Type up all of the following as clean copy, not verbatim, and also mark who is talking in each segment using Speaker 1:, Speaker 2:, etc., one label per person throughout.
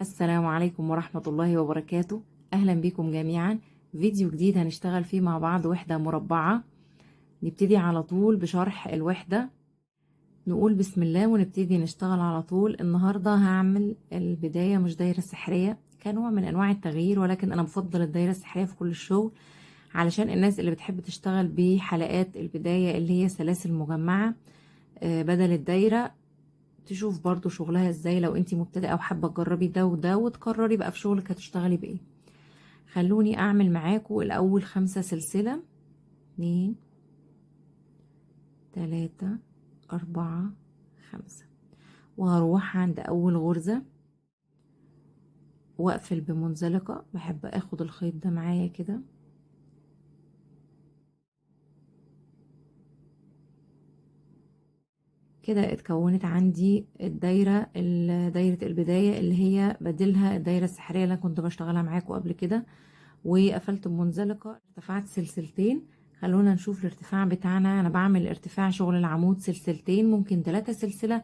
Speaker 1: السلام عليكم ورحمة الله وبركاته. أهلا بكم جميعا. فيديو جديد هنشتغل فيه مع بعض وحدة مربعة. نبتدي على طول بشرح الوحدة. نقول بسم الله ونبتدي نشتغل على طول. النهاردة هعمل البداية مش دايرة سحرية كنوع من أنواع التغيير، ولكن أنا بفضل الدايرة السحرية في كل الشغل علشان الناس اللي بتحب تشتغل بحلقات البداية اللي هي سلاسل مجمعة بدل الدايرة، تشوف برضو شغلها ازاي. لو انتي مبتدئة او حابة تجربي ده وده وتقرري بقى في شغلك هتشتغلي بايه. خلوني اعمل معاكم الاول 5 سلسلة. 2 3 4 5، وهروح عند اول غرزة واقفل بمنزلقة. بحب اخد الخيط ده معايا كده، كده اتكونت عندي الدايرة، دايرة البداية اللي هي بديلها الدايرة السحرية اللي انا كنت بشتغلها معاكم قبل كده. وقفلت بمنزلقة، ارتفعت سلسلتين. خلونا نشوف الارتفاع بتاعنا. انا بعمل ارتفاع شغل العمود سلسلتين، ممكن 3 سلسلة،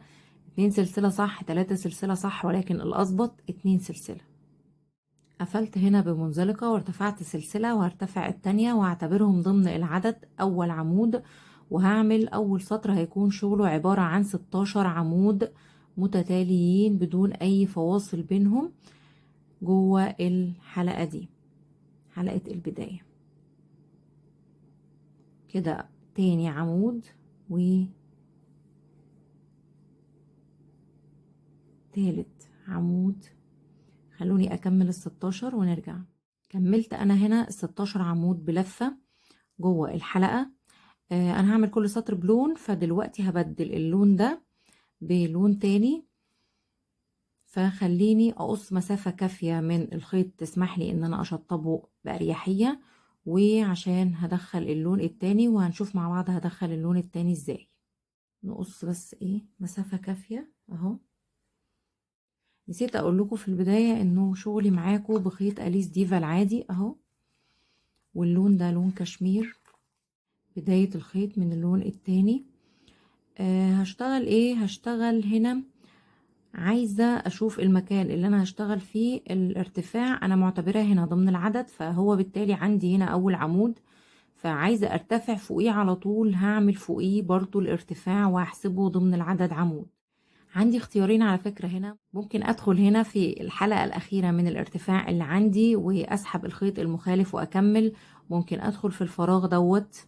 Speaker 1: 2 سلسلة صح، 3 سلسلة صح، ولكن الاظبط 2 سلسلة. قفلت هنا بمنزلقة وارتفعت سلسلة، وهرتفع التانية واعتبرهم ضمن العدد اول عمود. وهعمل اول سطر هيكون شغله عبارة عن 16 عمود متتاليين بدون اي فواصل بينهم جوه الحلقة دي، حلقة البداية. كده تاني عمود وتالت عمود. خلوني اكمل ال16 ونرجع. كملت انا هنا ال16 عمود بلفة جوه الحلقة. انا هعمل كل سطر بلون، فدلوقتي هبدل اللون ده بلون تاني. فخليني اقص مسافة كافية من الخيط تسمح لي ان انا اشطبه باريحية، وعشان هدخل اللون التاني وهنشوف مع بعض هدخل اللون التاني ازاي. نقص بس ايه مسافة كافية اهو. نسيت اقول لكم في البداية انه شغلي معاكم بخيط اليس ديفا العادي اهو، واللون ده لون كشمير. بداية الخيط من اللون التاني. هشتغل ايه؟ هشتغل هنا. عايزة اشوف المكان اللي انا هشتغل فيه الارتفاع، انا معتبراه هنا ضمن العدد، فهو بالتالي عندي هنا اول عمود، فعايزة ارتفع فوقيه على طول. هعمل فوقيه برضو الارتفاع وهحسبه ضمن العدد عمود. عندي اختيارين على فكرة هنا. ممكن ادخل هنا في الحلقة الاخيرة من الارتفاع اللي عندي واسحب الخيط المخالف واكمل. ممكن ادخل في الفراغ دوت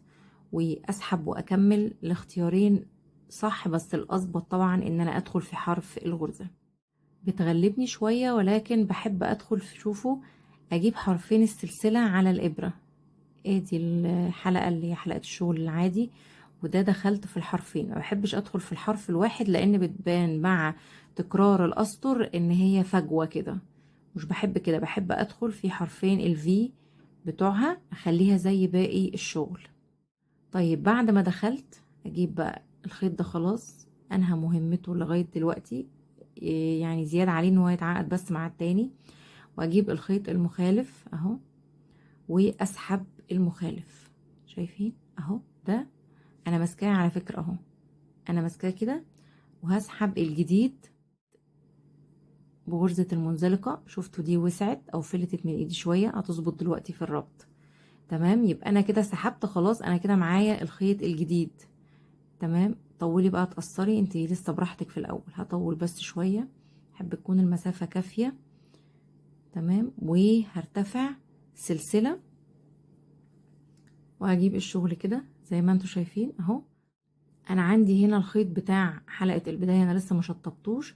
Speaker 1: واسحب واكمل. الاختيارين صح، بس الاظبط طبعا ان انا ادخل في حرف الغرزة. بتغلبني شوية ولكن بحب ادخل في، شوفوا، اجيب حرفين السلسلة على الابرة. ادي الحلقة اللي هي حلقة الشغل العادي، وده دخلت في الحرفين. ما بحبش ادخل في الحرف الواحد لان بتبان مع تكرار الاسطر ان هي فجوة كده، مش بحب كده. بحب ادخل في حرفين الفي بتوعها، اخليها زي باقي الشغل. طيب بعد ما دخلت اجيب بقى الخيط ده، خلاص انهى مهمته لغاية دلوقتي، يعني زيادة عليه ان هو يتعقد بس مع التاني. واجيب الخيط المخالف اهو واسحب المخالف. شايفين اهو ده انا ماسكاه على فكرة اهو، انا ماسكاه كده. وهسحب الجديد بغرزة المنزلقة. شفتوا دي وسعت او فلتت من ايدي شوية، هتظبط دلوقتي في الربط. تمام، يبقى انا كده سحبت خلاص. انا كده معايا الخيط الجديد. تمام، طولي بقى تقصري انتي لسه براحتك. في الاول هطول بس شوية، احب تكون المسافة كافية. تمام، وهرتفع سلسلة وهجيب الشغل كده زي ما انتوا شايفين اهو. انا عندي هنا الخيط بتاع حلقة البداية انا لسه ما شطبتوش،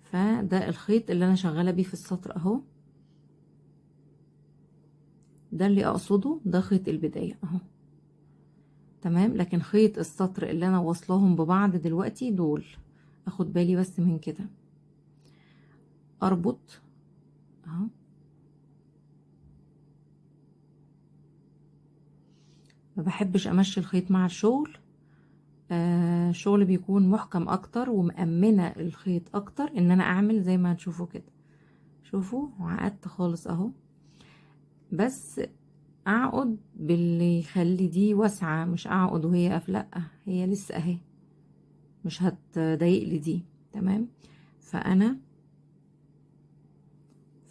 Speaker 1: فده الخيط اللي انا شغالة بيه في السطر اهو. ده اللي اقصده، ده خيط البداية اهو. تمام، لكن خيط السطر اللي انا واصلاهم ببعض دلوقتي دول، اخد بالي بس من كده. اربط اهو. ما بحبش امشي الخيط مع الشغل. الشغل بيكون محكم اكتر ومأمنة الخيط اكتر ان انا اعمل زي ما هتشوفوا كده. شوفوا وعقدت خالص اهو، بس اعقد باللي يخلي دي واسعة، مش اعقد وهي قافلة. لأ، هي لسه اهي مش هتضايق لي دي. تمام، فانا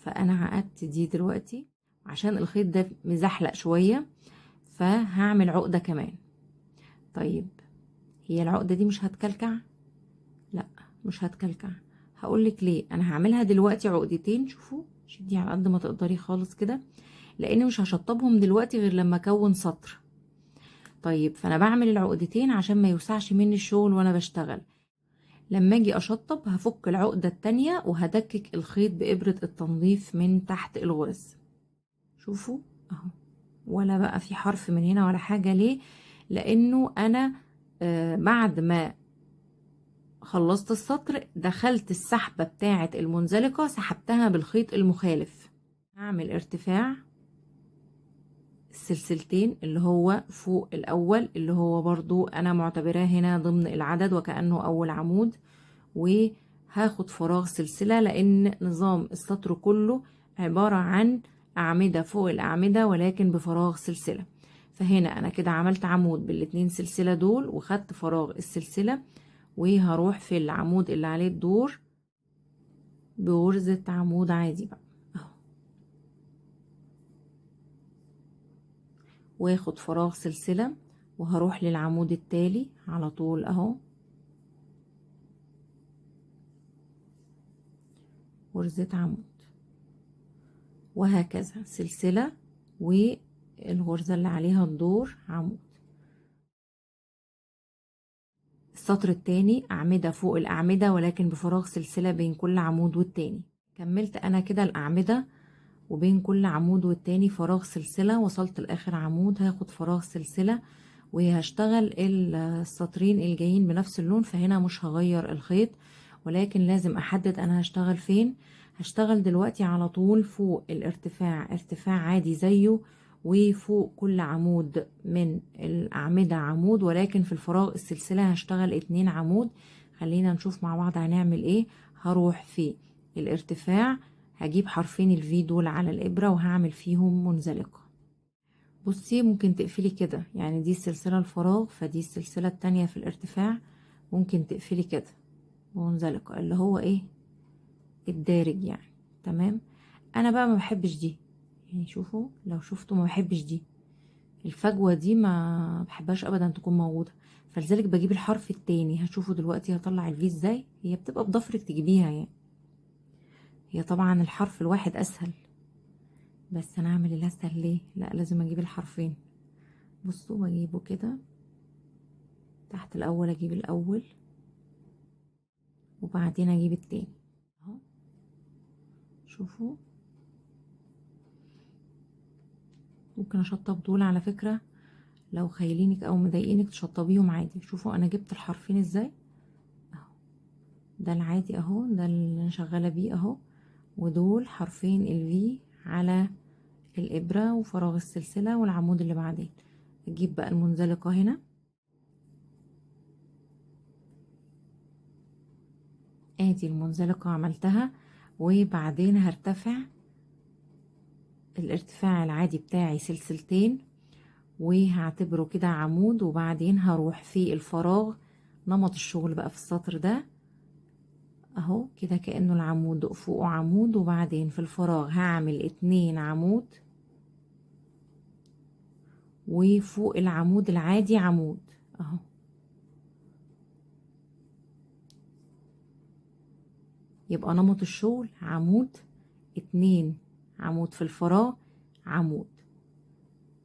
Speaker 1: فانا عقدت دي دلوقتي عشان الخيط ده مزحلق شوية، فهعمل عقدة كمان. طيب هي العقدة دي مش هتكلكع؟ لا مش هتكلكع. هقولك ليه. انا هعملها دلوقتي عقدتين، شوفوا شدي على قد ما تقدري خالص كده، لان مش هشطبهم دلوقتي غير لما اكون سطر. طيب فانا بعمل العقدتين عشان ما يوسعش مني الشغل وانا بشتغل. لما اجي اشطب هفك العقدة التانية وهدكك الخيط بإبرة التنظيف من تحت الغرز. شوفوا اهو، ولا بقى في حرف من هنا ولا حاجة. ليه؟ لانه انا بعد ما خلصت السطر دخلت السحبة بتاعة المنزلقة، سحبتها بالخيط المخالف. هعمل ارتفاع السلسلتين اللي هو فوق الاول، اللي هو برضو انا معتبراه هنا ضمن العدد وكأنه اول عمود، وهاخد فراغ سلسلة لان نظام السطر كله عبارة عن اعمدة فوق الاعمدة ولكن بفراغ سلسلة. فهنا انا كده عملت عمود بالاتنين سلسلة دول وخدت فراغ السلسلة، وهروح في العمود اللي عليه الدور بغرزة عمود عادي بقى اهو، واخد فراغ سلسلة وهروح للعمود التالي على طول اهو، غرزة عمود، وهكذا سلسلة والغرزة اللي عليها الدور عمود. السطر التاني أعمدة فوق الأعمدة ولكن بفراغ سلسلة بين كل عمود والتاني. كملت أنا كده الأعمدة وبين كل عمود والتاني فراغ سلسلة، وصلت لآخر عمود هاخد فراغ سلسلة وهشتغل السطرين الجايين بنفس اللون. فهنا مش هغير الخيط ولكن لازم أحدد أنا هشتغل فين. هشتغل دلوقتي على طول فوق الارتفاع ارتفاع عادي زيه، وفوق كل عمود من الأعمدة عمود، ولكن في الفراغ السلسلة هشتغل 2 عمود. خلينا نشوف مع بعض هنعمل ايه. هروح في الارتفاع هجيب حرفين الفي دول على الإبرة وهعمل فيهم منزلقة. بصي ممكن تقفلي كده، يعني دي السلسلة الفراغ فدي السلسلة التانية في الارتفاع، ممكن تقفلي كده منزلقة اللي هو ايه الدارج يعني. تمام. انا بقى ما بحبش دي، يعني شوفوا لو شفتوا ما بحبش دي، الفجوة دي ما بحبهاش ابدا تكون موجودة، فلذلك بجيب الحرف التاني. هتشوفوا دلوقتي هطلع الفي ازاي، هي بتبقى بضفرك تجيبيها يعني، هي طبعا الحرف الواحد اسهل، بس انا اعمل الاسهل ليه؟ لا لازم اجيب الحرفين. بصوا بجيبه كده تحت الاول، اجيب الاول وبعدين اجيب التاني اهو. شوفوا ممكن اشطب دول على فكرة، لو خايلينك او مضايقينك تشطبيهم عادي. شوفوا انا جبت الحرفين ازاي اهو، ده العادي اهو، ده اللي انا شغالة بيه اهو، ودول حرفين الفي على الابرة وفراغ السلسلة والعمود اللي بعدين. اجيب بقى المنزلقة هنا، ادي المنزلقة عملتها، وبعدين هرتفع الارتفاع العادي بتاعي سلسلتين وهعتبره كده عمود، وبعدين هروح في الفراغ. نمط الشغل بقى في السطر ده اهو كده كأنه العمود فوقه عمود، وبعدين في الفراغ هعمل 2 عمود، وفوق العمود العادي عمود اهو. يبقى نمط الشغل عمود 2 عمود في الفراغ عمود،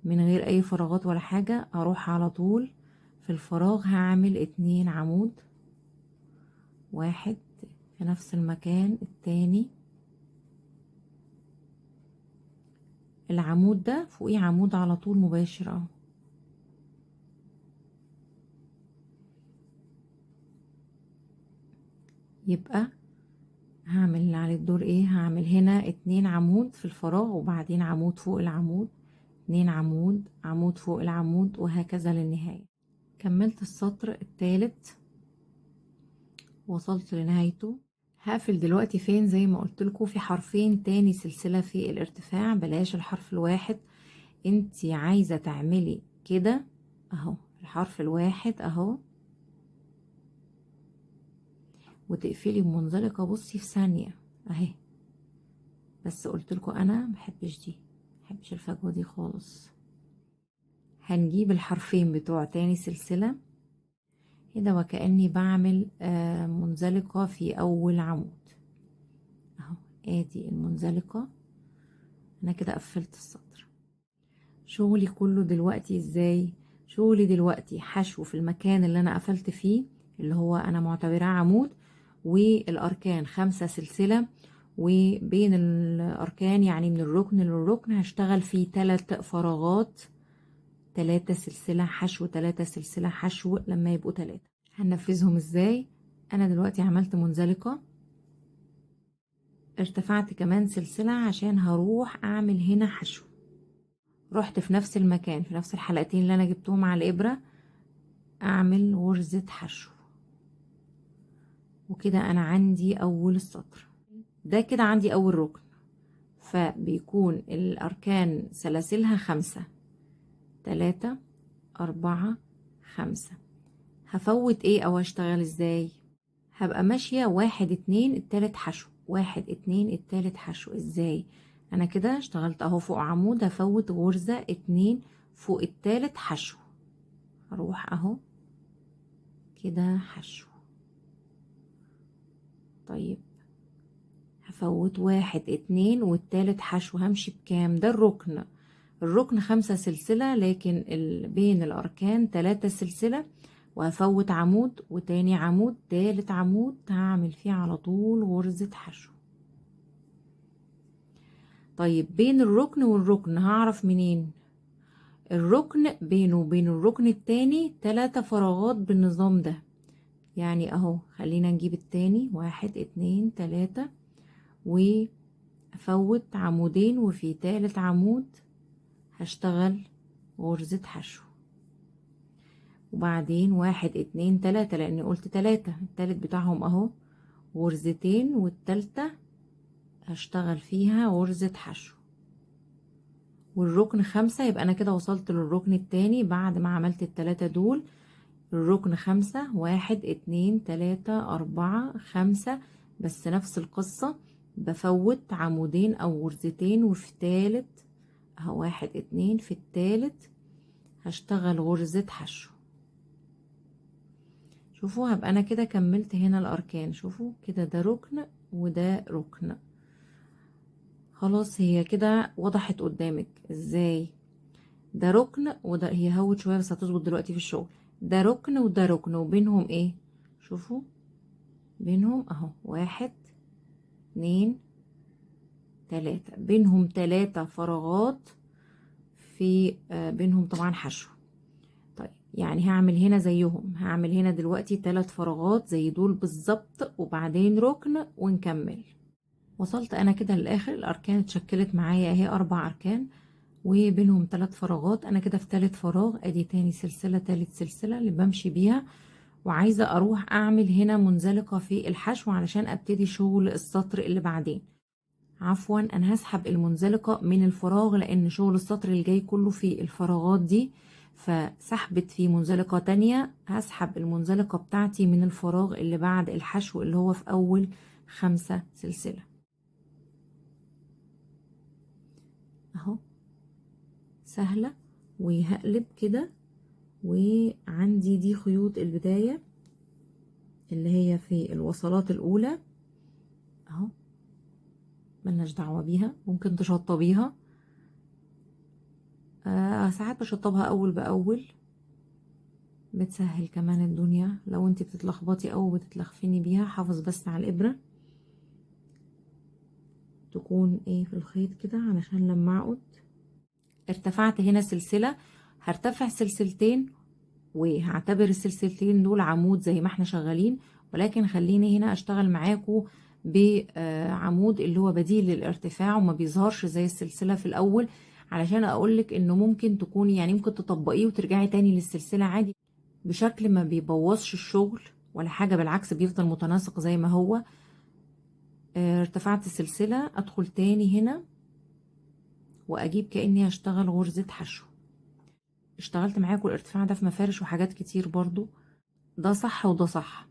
Speaker 1: من غير اي فراغات ولا حاجة. اروح على طول في الفراغ هعمل 2 عمود، واحد في نفس المكان التاني، العمود ده فوقيه عمود على طول مباشر اهو. يبقى هعمل اللي على الدور ايه، هعمل هنا 2 عمود في الفراغ وبعدين عمود فوق العمود، 2 عمود، عمود فوق العمود، وهكذا للنهاية. كملت السطر الثالث وصلت لنهايته. هقفل دلوقتي فين؟ زي ما قلت لكم في حرفين تاني سلسلة في الارتفاع، بلاش الحرف الواحد. انتي عايزة تعملي كده اهو الحرف الواحد اهو، وتقفلي بمنزلقة بصي في ثانية اهي، بس قلت لكم انا محبش دي، محبش الفجوة دي خالص. هنجيب الحرفين بتوع تاني سلسلة كده وكأني بعمل منزلقة في اول عمود اهو. ادي المنزلقة، انا كده قفلت السطر. شغلي كله دلوقتي ازاي؟ شغلي دلوقتي حشو في المكان اللي انا قفلت فيه، اللي هو انا معتبراه عمود، والاركان 5 سلسلة، وبين الاركان يعني من الركن للركن هشتغل فيه 3 فراغات، 3 سلسلة حشو 3 سلسلة حشو لما يبقوا 3. هننفذهم ازاي؟ انا دلوقتي عملت منزلقة، ارتفعت كمان سلسلة عشان هروح اعمل هنا حشو. رحت في نفس المكان في نفس الحلقتين اللي انا جبتهم على الابرة اعمل غرزة حشو، وكده انا عندي اول السطر. ده كده عندي اول ركن، فبيكون الاركان سلاسلها 5، 3، 4، 5. هفوت ايه او هشتغل ازاي؟ هبقى ماشية 1 2 التالت حشو، 1 2 التالت حشو. ازاي؟ انا كده اشتغلت اهو فوق عمود، هفوت غرزة 2 فوق التالت حشو، اروح اهو كده حشو. طيب هفوت 1 2 والتالت حشو، همشي بكام؟ ده الركن، الركن 5 سلسلة، لكن بين الأركان 3 سلسلة، وهفوت عمود وتاني عمود، تالت عمود هعمل فيه على طول غرزة حشو. طيب بين الركن والركن هعرف منين؟ الركن بينه وبين الركن التاني 3 فراغات بالنظام ده، يعني اهو خلينا نجيب التاني 1 2 3، وافوت عمودين وفي تالت عمود هشتغل غرزة حشو، وبعدين 1 2 3 لاني قلت 3، التالت بتاعهم اهو غرزتين، والتالتة هشتغل فيها غرزة حشو، والركن 5. يبقى انا كده وصلت للركن التاني بعد ما عملت ال3 دول. الركن 5، 1 2 3 4 5، بس نفس القصة، بفوت عمودين او غرزتين، وفي تالت اهو 1 2 في التالت هشتغل غرزة حشو. شوفوا هبقى انا كده كملت هنا الاركان، شوفوا كده ده ركن وده ركن. خلاص هي كده وضحت قدامك ازاي ده ركن وده، هي هوت شوية بس هتظبط دلوقتي في الشغل. ده ركن وده ركن، وبينهم ايه؟ شوفوا بينهم اهو 1 2 3، بينهم 3 فراغات، في بينهم طبعا حشو. طيب يعني هعمل هنا زيهم، هعمل هنا دلوقتي 3 فراغات زي دول بالظبط، وبعدين ركن ونكمل. وصلت انا كده للاخر، الاركان اتشكلت معايا اهي 4 اركان وبينهم 3 فراغات. انا كده في تالت فراغ، ادي تاني سلسلة تالت سلسلة اللي بمشي بيها، وعايزة اروح اعمل هنا منزلقة في الحشو علشان ابتدي شغل السطر اللي بعدين. عفوا انا هسحب المنزلقة من الفراغ لان شغل السطر الجاي كله في الفراغات دي، فسحبت في منزلقة تانية. هسحب المنزلقة بتاعتي من الفراغ اللي بعد الحشو اللي هو في اول 5 سلسلة اهو، سهلة. وهقلب كده، وعندي دي خيوط البداية اللي هي في الوصلات الاولى اهو، ملناش دعوة بيها، ممكن تشطبيها. ساعات بشطبها اول باول، بتسهل كمان الدنيا لو انت بتتلخبطي او بتتلخفني بيها. حافظ بس على الابرة تكون ايه في الخيط كده علشان لما اعقد. ارتفعت هنا سلسلة، هرتفع سلسلتين وهعتبر السلسلتين دول عمود زي ما احنا شغالين، ولكن خليني هنا اشتغل معاكم بعمود اللي هو بديل للارتفاع وما بيظهرش زي السلسلة في الاول، علشان اقولك انه ممكن تكوني يعني ممكن تطبقيه وترجعي تاني للسلسلة عادي بشكل ما بيبوظش الشغل ولا حاجة، بالعكس بيفضل متناسق زي ما هو. ارتفعت السلسلة، ادخل تاني هنا واجيب كأني هشتغل غرزة حشو. اشتغلت معاكم الارتفاع ده في مفارش وحاجات كتير برضو، ده صح وده صح.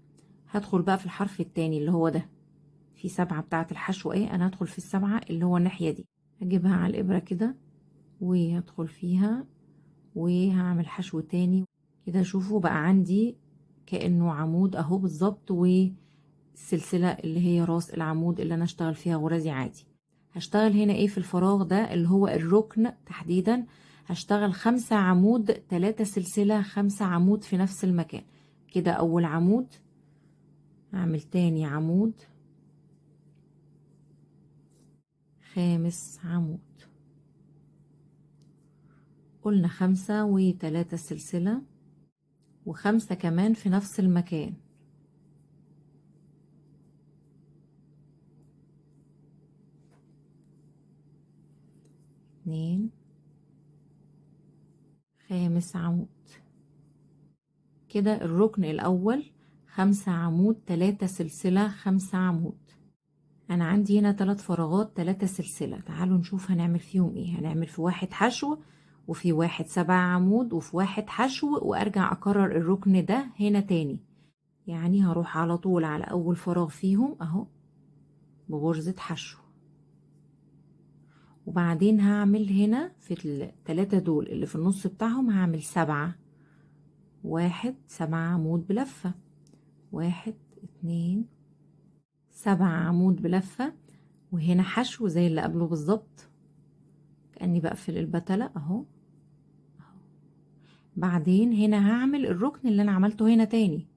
Speaker 1: هدخل بقى في الحرف التاني اللي هو ده، في 7 بتاعة الحشو ايه، انا هدخل في السبعة اللي هو الناحية دي، هجيبها على الابرة كده وهدخل فيها وهعمل حشو تاني كده. شوفوا بقى عندي كأنه عمود اهو بالظبط، والسلسلة اللي هي راس العمود اللي انا اشتغل فيها غرزي عادي. هشتغل هنا ايه في الفراغ ده اللي هو الركن تحديدا، هشتغل 5 عمود 3 سلسلة، 5 عمود في نفس المكان كده. اول عمود هعمل تاني عمود، خامس عمود، قلنا 5 و3 سلسلة و5 كمان في نفس المكان. 2، خامس عمود كده. الركن الأول 5 عمود 3 سلسلة 5 عمود. أنا عندي هنا 3 فراغات 3 سلسلة، تعالوا نشوف هنعمل فيهم ايه. هنعمل في واحد حشو، وفي واحد 7 عمود، وفي واحد حشو، وأرجع أكرر الركن ده هنا تاني. يعني هروح على طول على أول فراغ فيهم أهو بغرزة حشو، وبعدين هعمل هنا في التلاتة دول اللي في النص بتاعهم هعمل 7، 7 عمود بلفة، 1 2 7 عمود بلفة، وهنا حشو زي اللي قبله بالظبط كأني بقفل البتلة اهو. بعدين هنا هعمل الركن اللي انا عملته هنا تاني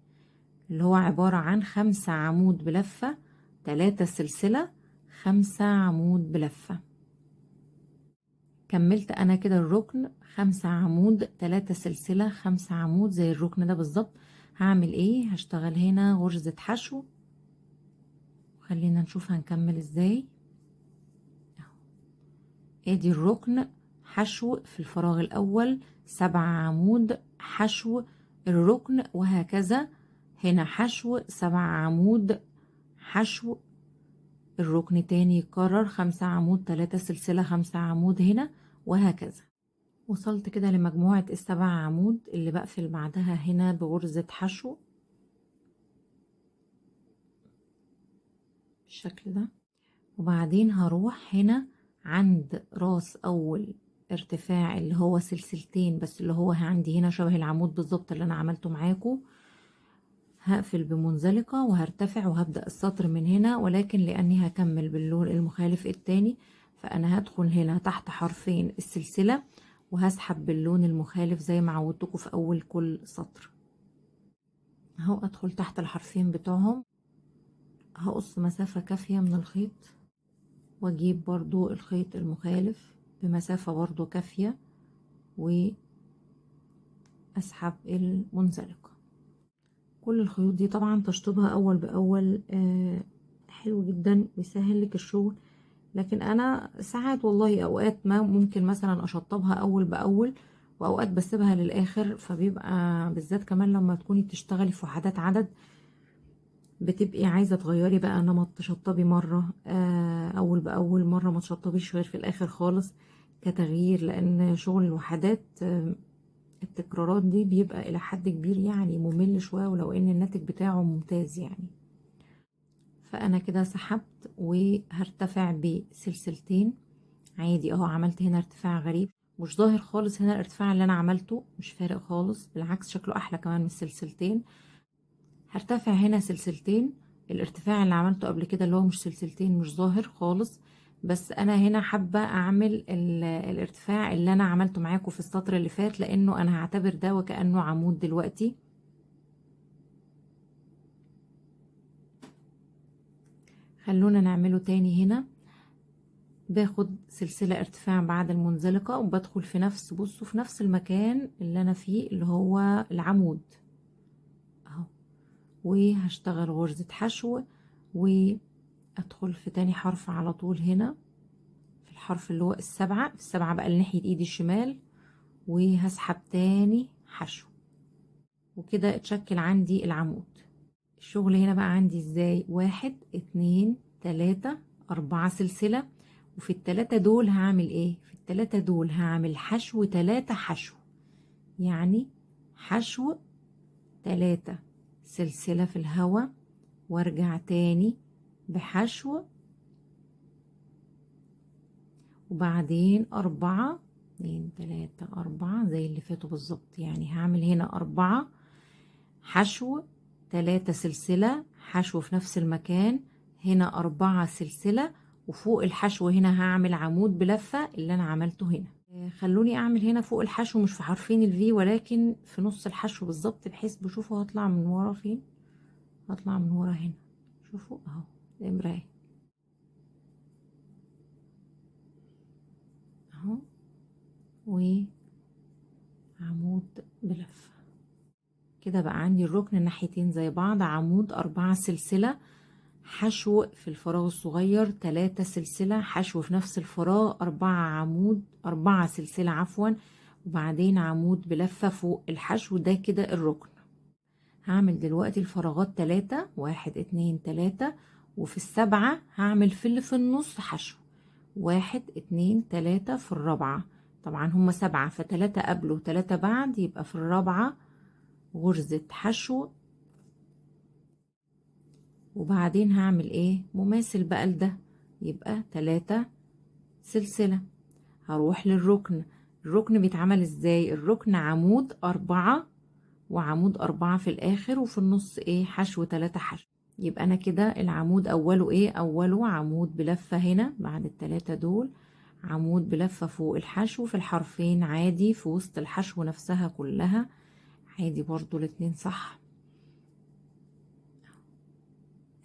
Speaker 1: اللي هو عبارة عن 5 عمود بلفة 3 سلسلة 5 عمود بلفة. كملت انا كده الركن 5 عمود 3 سلسلة 5 عمود زي الركن ده بالظبط. هعمل ايه؟ هشتغل هنا غرزة حشو، خلينا نشوف هنكمل ازاي. ادي الركن حشو في الفراغ الاول 7 عمود حشو الركن، وهكذا هنا حشو 7 عمود حشو الركن تاني يكرر 5 عمود 3 سلسلة 5 عمود هنا، وهكذا. وصلت كده لمجموعة ال7 عمود اللي بقفل بعدها هنا بغرزة حشو بالشكل ده. وبعدين هروح هنا عند راس اول ارتفاع اللي هو سلسلتين بس، اللي هو عندي هنا شبه العمود بالظبط اللي انا عملته معاكم. هقفل بمنزلقة وهرتفع وهبدأ السطر من هنا، ولكن لاني هكمل باللون المخالف التاني فانا هدخل هنا تحت حرفين السلسلة وهسحب باللون المخالف زي ما عودتكم في اول كل سطر اهو. ادخل تحت الحرفين بتوعهم، هقص مسافة كافية من الخيط واجيب برضو الخيط المخالف بمسافة برضو كافية واسحب المنزلقة. كل الخيوط دي طبعا تشطيبها اول باول حلو جدا بيسهل لك الشغل، لكن انا ساعات والله اوقات ما ممكن مثلا اشطبها اول باول، واوقات بسيبها للاخر، فبيبقى بالذات كمان لما تكوني بتشتغلي في وحدات عدد بتبقي عايزة تغيري بقى نمط، تشطبي مرة اول باول، مرة ما تشطبيش غير في الاخر خالص كتغيير، لان شغل الوحدات التكرارات دي بيبقى الى حد كبير يعني ممل شوية، ولو ان الناتج بتاعه ممتاز يعني. فانا كده سحبت وهرتفع بسلسلتين عادي اهو. عملت هنا ارتفاع غريب مش ظاهر خالص، هنا الارتفاع اللي انا عملته مش فارق خالص، بالعكس شكله احلى كمان من السلسلتين. هرتفع هنا سلسلتين، الارتفاع اللي عملته قبل كده اللي هو مش سلسلتين مش ظاهر خالص، بس انا هنا حابة اعمل الارتفاع اللي انا عملته معاكم في السطر اللي فات، لانه انا هعتبر ده وكأنه عمود دلوقتي. خلونا نعمله تاني. هنا باخد سلسلة ارتفاع بعد المنزلقة وبدخل في نفس، بصوا في نفس المكان اللي انا فيه اللي هو العمود اهو، وهشتغل غرزة حشو وادخل في تاني حرف على طول هنا في الحرف اللي هو السبعة، في السبعة بقى لناحية ايدي الشمال، وهسحب تاني حشو وكده اتشكل عندي العمود. الشغل هنا بقى عندي ازاي؟ 1 2 3 4 سلسلة، وفي التلاتة دول هعمل ايه؟ في التلاتة دول هعمل حشو 3 حشو، يعني حشو 3 سلسلة في الهواء وارجع تاني بحشو، وبعدين 4 2 3 4 زي اللي فاتوا بالظبط. يعني هعمل هنا 4 حشو، 3 سلسلة حشو في نفس المكان، هنا 4 سلسلة، وفوق الحشو هنا هعمل عمود بلفة اللي انا عملته هنا. خلوني اعمل هنا فوق الحشو مش في حرفين الفي، ولكن في نص الحشو بالظبط، بحيث بشوفوا هطلع من ورا فين. هطلع من ورا هنا، شوفوا اهو المراية اهو، وعمود بلفة كده. بقى عندي الركن الناحيتين زي بعض، عمود 4 سلسلة حشو في الفراغ الصغير، 3 سلسلة حشو في نفس الفراغ، 4 سلسلة عفوا، وبعدين عمود بلفة فوق الحشو. ده كده الركن. هعمل دلوقتي الفراغات 3 1 2 3، وفي السبعة هعمل في اللي في النص حشو 1 2 3 في الرابعة. طبعا هما 7، ف3 قبل و3 بعد، يبقى في الرابعة غرزة حشو. وبعدين هعمل ايه مماثل بقى لده، يبقى 3 سلسلة. هروح للركن. الركن بيتعمل ازاي؟ الركن عمود 4 وعمود 4 في الاخر، وفي النص ايه حشو 3 حشو. يبقى انا كده العمود اوله ايه؟ اوله عمود بلفة هنا بعد ال3 دول، عمود بلفة فوق الحشو في الحرفين عادي، في وسط الحشو نفسها كلها عادي برضو الاتنين صح.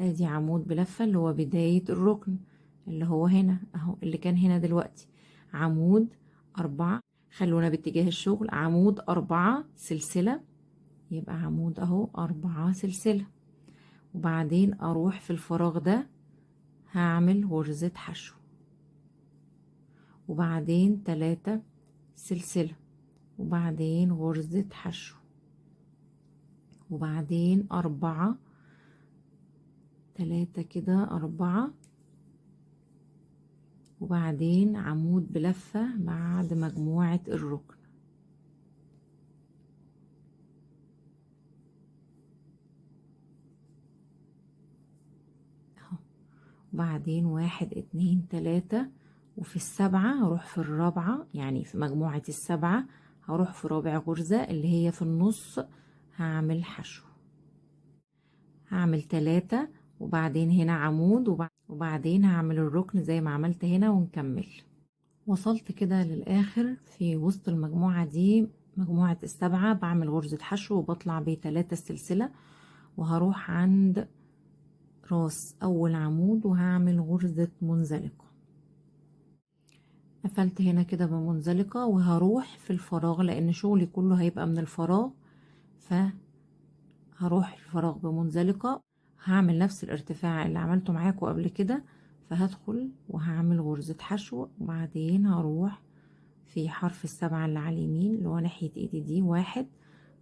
Speaker 1: ادي عمود بلفة اللي هو بداية الركن، اللي هو هنا اهو، اللي كان هنا دلوقتي عمود 4. خلونا باتجاه الشغل، عمود 4 سلسلة، يبقى عمود اهو 4 سلسلة. وبعدين اروح في الفراغ ده هعمل غرزة حشو، وبعدين 3 سلسلة، وبعدين غرزة حشو، وبعدين 4 3 كده 4، وبعدين عمود بلفة بعد مجموعة الركن اهو، وبعدين 1 2 3، وفي السبعة هروح في الرابعة، يعني في مجموعة السبعة هروح في رابع غرزة اللي هي في النص، هعمل حشو، هعمل 3، وبعدين هنا عمود، وبعدين هعمل الركن زي ما عملت هنا ونكمل. وصلت كده للآخر في وسط المجموعة دي، مجموعة السبعة، بعمل غرزة حشو وبطلع ب3 سلسلة، وهروح عند راس أول عمود وهعمل غرزة منزلقة. قفلت هنا كده بمنزلقة، وهروح في الفراغ لأن شغلي كله هيبقى من الفراغ، فهروح الفراغ بمنزلقة، هعمل نفس الارتفاع اللي عملته معاكم قبل كده، فهدخل وهعمل غرزة حشو، وبعدين هروح في حرف السبعة اللي على اليمين اللي هو ناحية ايدي دي 1،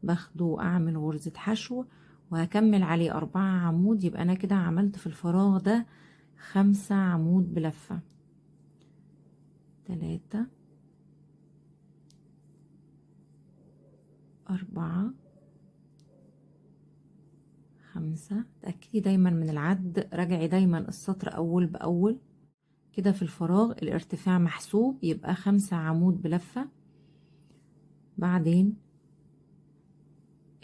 Speaker 1: باخده اعمل غرزة حشو وهكمل عليه 4 عمود. يبقى انا كده عملت في الفراغ ده 5 عمود بلفة، 3 4 5. تأكدي دايما من العد، راجعي دايما السطر اول باول كده. في الفراغ الارتفاع محسوب، يبقى 5 عمود بلفة. بعدين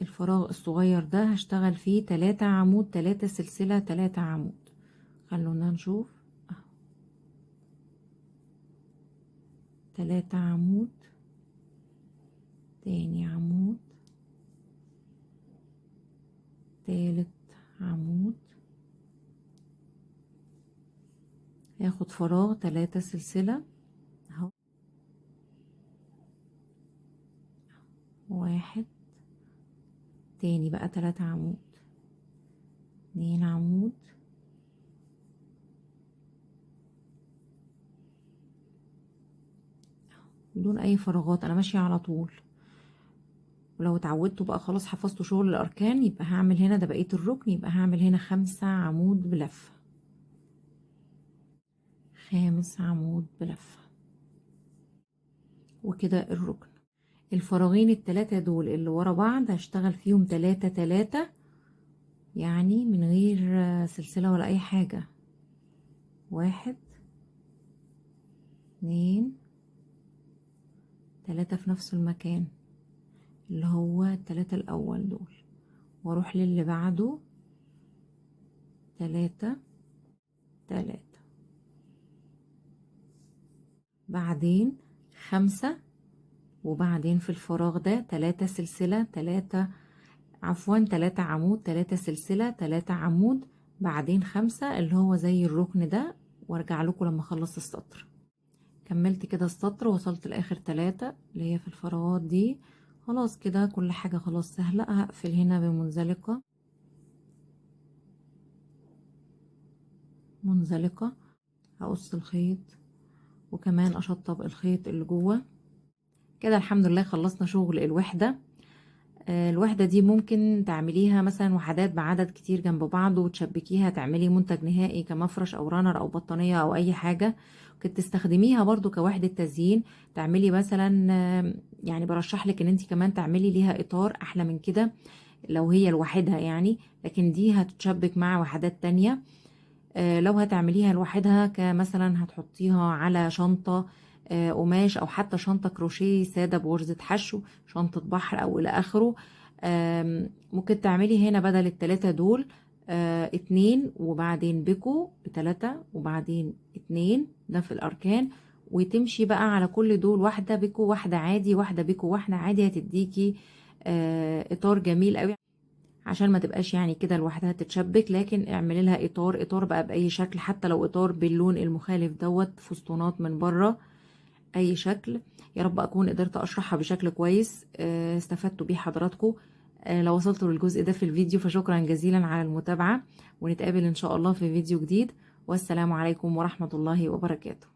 Speaker 1: الفراغ الصغير ده هشتغل فيه 3 عمود، 3 سلسلة، 3 عمود. خلونا نشوف 3 عمود، تاني عمود، تالت عمود، هاخد فراغ 3 سلسلة اهو، 1، تاني بقى 3 عمود، 2 عمود، بدون اي فراغات، انا ماشية على طول. ولو اتعودتوا بقى خلاص حفظتوا شغل الاركان، يبقى هعمل هنا ده بقية الركن، يبقى هعمل هنا 5 عمود بلفة، 5 عمود بلفة. وكده الركن. الفراغين ال3 دول اللي ورا بعض هشتغل فيهم 3 3، يعني من غير سلسلة ولا اي حاجة، 1 2 3 في نفس المكان اللي هو التلاتة الاول دول، واروح للي بعده 3 3، بعدين 5، وبعدين في الفراغ ده 3 سلسلة، 3 عفوا 3 عمود، 3 سلسلة، 3 عمود، بعدين 5 اللي هو زي الركن ده، وارجع لكم لما اخلص السطر. كملت كده السطر، وصلت لاخر 3 اللي هي في الفراغات دي. خلاص كده كل حاجة خلاص سهلة. هقفل هنا بمنزلقة، منزلقة، هقص الخيط وكمان اشطب الخيط اللي جوه. كده الحمد لله خلصنا شغل الوحدة. الوحدة دي ممكن تعمليها مثلا وحدات بعدد كتير جنب بعض وتشبكيها، تعملي منتج نهائي كمفرش او رانر او بطانية او اي حاجة. كنت تستخدميها برضو كوحدة تزيين، تعملي مثلا يعني برشح لك ان انت كمان تعملي ليها اطار احلى من كده لو هي لوحدها يعني، لكن دي هتتشبك مع وحدات تانية. لو هتعمليها لوحدها كمثلا هتحطيها على شنطة قماش، او حتى شنطة كروشيه سادة بغرزة حشو، شنطة بحر او الى اخره. ممكن تعملي هنا بدل التلاتة دول 2 وبعدين بيكو ب3 وبعدين 2، ده في الاركان. وتمشي بقى على كل دول واحدة بيكو واحدة عادي، واحدة بيكو واحدة عادي، هتديكي اطار جميل قوي. عشان ما تبقاش يعني كده لوحدها تتشبك، لكن اعملي لها اطار، اطار بقى باي شكل، حتى لو اطار باللون المخالف دوت، فستونات من بره، اي شكل. يا رب اكون قدرت اشرحها بشكل كويس استفدتوا بيه حضراتكم. لو وصلتوا للجزء ده في الفيديو فشكرا جزيلا على المتابعة، ونتقابل ان شاء الله في فيديو جديد، والسلام عليكم ورحمة الله وبركاته.